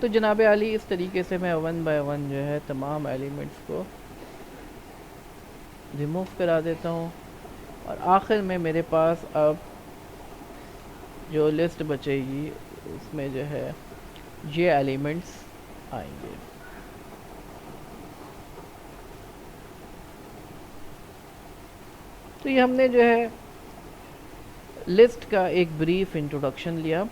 तो जनाब आली इस तरीके से मैं वन बाय वन जो है तमाम एलिमेंट्स को रिमूव करा देता हूँ और आखिर में मेरे पास अब जो लिस्ट बचेगी उसमें जो है ये एलिमेंट्स आएंगे। तो ये हमने जो है लिस्ट का एक ब्रीफ इंट्रोडक्शन लिया।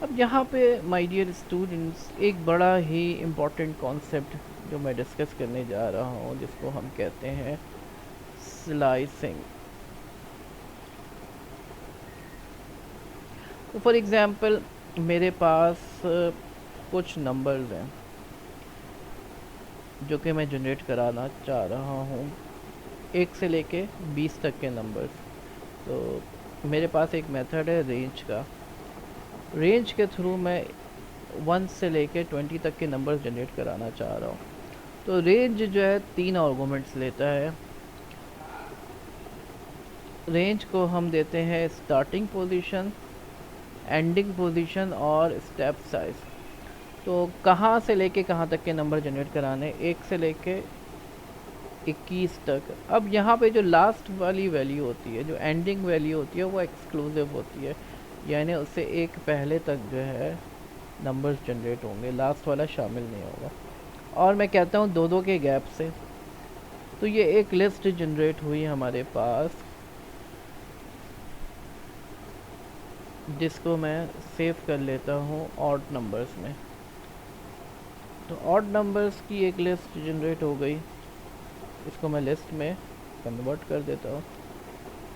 अब यहाँ पे माय डियर स्टूडेंट्स एक बड़ा ही इम्पोर्टेंट कॉन्सेप्ट जो मैं डिस्कस करने जा रहा हूँ जिसको हम कहते हैं स्लाइसिंग। तो फॉर एग्ज़ाम्पल मेरे पास कुछ नंबर्स हैं जो कि मैं जनरेट कराना चाह रहा हूँ, 1 से लेके 20 तक के नंबर्स। तो मेरे पास एक मेथड है रेंज का। रेंज के थ्रू मैं 1 से लेके 20 तक के नंबर्स जनरेट कराना चाह रहा हूँ। तो रेंज जो है 3 आर्गुमेंट्स लेता है। रेंज को हम देते हैं स्टार्टिंग पोजीशन, एंडिंग पोजीशन और स्टेप साइज। तो कहाँ से लेके कहाँ तक के नंबर जनरेट कराने, 1 से लेके 21 तक। अब यहाँ पे जो लास्ट वाली वैल्यू होती है, जो एंडिंग वैल्यू होती है, वो एक्सक्लूसिव होती है, यानी उससे एक पहले तक जो है नंबर्स जनरेट होंगे, लास्ट वाला शामिल नहीं होगा। और मैं कहता हूँ 2-2 के गैप से। तो ये एक लिस्ट जनरेट हुई हमारे पास, जिसको मैं सेव कर लेता हूँ ऑड नंबर्स में। तो ऑड नंबर्स की एक लिस्ट जनरेट हो गई, इसको मैं लिस्ट में कन्वर्ट कर देता हूँ।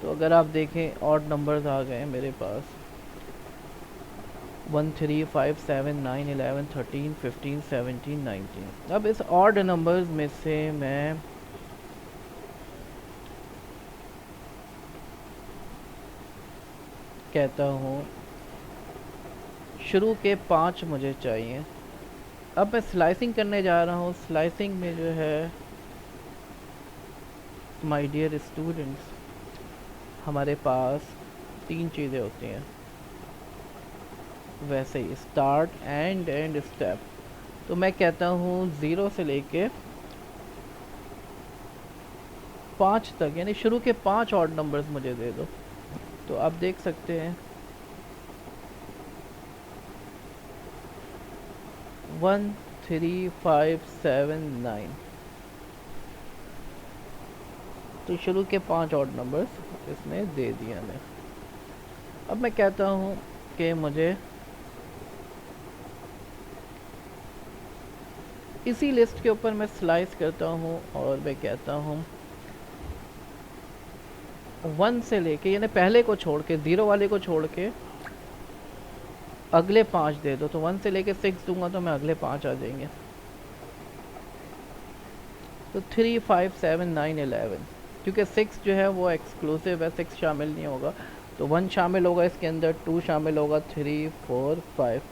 तो अगर आप देखें ऑड नंबर्स आ गए मेरे पास 1 3 5 7 9 11 13 15 17 19। अब इस ऑड नंबर्स में से मैं कहता हूँ शुरू के 5 मुझे चाहिए। अब मैं स्लाइसिंग करने जा रहा हूँ। स्लाइसिंग में जो है माय डियर स्टूडेंट्स हमारे पास 3 चीज़ें होती हैं, वैसे ही स्टार्ट, एंड स्टेप। तो मैं कहता हूँ 0 से लेके 5 तक, यानी शुरू के 5 ऑड नंबर्स मुझे दे दो। तो आप देख सकते हैं 1 3 5 7 9। तो शुरू के 5 ऑड नंबर्स इसने दे दिया हमें। अब मैं कहता हूँ कि मुझे इसी लिस्ट के ऊपर मैं स्लाइस करता हूँ और मैं कहता हूँ 1 से लेके, यानी पहले को छोड़ के, 0 वाले को छोड़ के अगले 5 दे दो। तो 1 से लेके 6 दूंगा तो मैं अगले 5 आ जाएंगे। तो 3 5 7 9 11, क्योंकि 6 जो है वो एक्सक्लूसिव है, 6 शामिल नहीं होगा। तो 1 शामिल होगा इसके अंदर, 2 शामिल होगा, 3 4 5।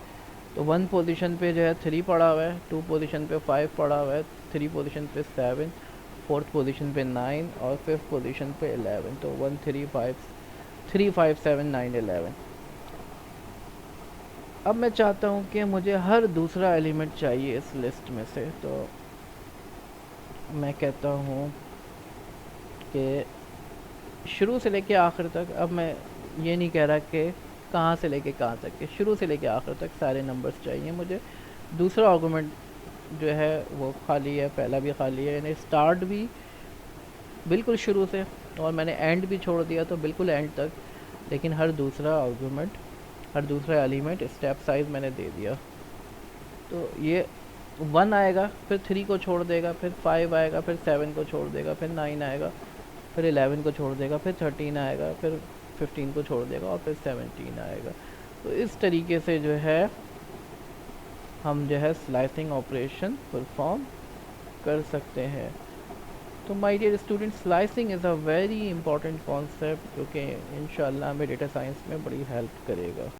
तो 1 पोजीशन पे जो है 3 पड़ा हुआ है, 2 पोजीशन पे 5 पड़ा हुआ है, 3 पोजीशन पे 7, 4th पोजीशन पे 9 और 5th पोजीशन पे 11। तो 1 3 5 7 9 11। अब मैं चाहता हूँ कि मुझे हर दूसरा एलिमेंट चाहिए इस लिस्ट में से। तो मैं कहता हूँ कि शुरू से लेके आखिर तक, अब मैं ये नहीं कह रहा कि कहाँ से लेके कहाँ तक के, शुरू से लेके आखिर तक सारे नंबर्स चाहिए मुझे। दूसरा आर्गूमेंट जो है वो खाली है, पहला भी खाली है, यानी स्टार्ट भी बिल्कुल शुरू से और मैंने एंड भी छोड़ दिया तो बिल्कुल एंड तक। लेकिन हर दूसरा आर्गूमेंट, हर दूसरा एलिमेंट, स्टेप साइज मैंने दे दिया। तो ये 1 आएगा, फिर 3 को छोड़ देगा, फिर 5 आएगा, फिर 7 को छोड़ देगा, फिर 9 आएगा, फिर 11 को छोड़ देगा, फिर 13 आएगा, फिर 15 को छोड़ देगा और फिर 17 आएगा। तो इस तरीके से जो है हम जो है स्लाइसिंग ऑपरेशन परफॉर्म कर सकते हैं। तो my dear student, slicing is a very important concept जो कि इंशाल्लाह हमें डेटा साइंस में बड़ी हेल्प करेगा।